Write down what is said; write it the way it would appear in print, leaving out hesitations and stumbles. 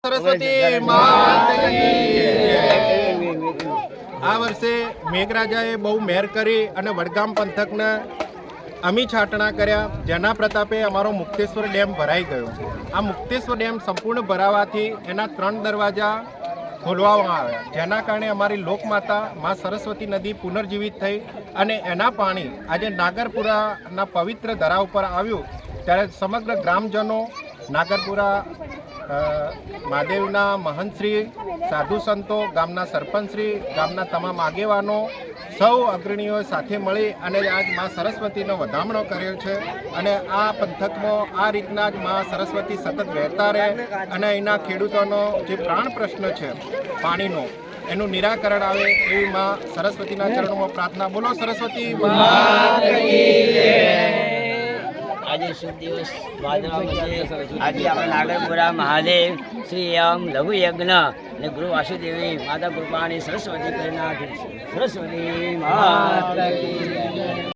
સરસ્વતી માતા કી જય। આ વર્ષે મેઘરાજાએ બહુ મહેર કરી અને વડગામ પંથકને અમી છાંટણા કર્યા, જેના પ્રતાપે અમારો મુક્તેશ્વર ડેમ ભરાઈ ગયો। આ મુક્તેશ્વર ડેમ સંપૂર્ણ ભરાવાથી એના 3 દરવાજા ખોલવામાં આવ્યા, જેના કારણે અમારી લોકમાતા મા સરસ્વતી નદી પુનર્જીવિત થઈ અને એના પાણી આજે નાગરપુરાના પવિત્ર ધરા ઉપર આવ્યું। ત્યારે સમગ્ર ગ્રામજનો નાગરપુરા મહાદેવના મહંતશ્રી, સાધુ સંતો, ગામના સરપંચશ્રી, ગામના તમામ આગેવાનો, સૌ અગ્રણીઓ સાથે મળી અને આજ મા સરસ્વતીનો વધામણો કર્યો છે અને આ પંથકમાં આ રીતના જ મા સરસ્વતી સતત વહેતા રહે અને અહીંના ખેડૂતોનો જે પ્રાણ પ્રશ્ન છે પાણીનો એનું નિરાકરણ આવે એવી મા સરસ્વતીના ચરણોમાં પ્રાર્થના। બોલો સરસ્વતી માતા કી જય। આજે શુભ દિવસ આજે આપણે નાગરપુરા મહાદેવ શ્રી એમ લઘુ યજ્ઞ અને ગુરુ વાસુદેવી માતા કૃપાણી સરસ્વતી પ્રેરણા સરસ્વતી માતા કી જય।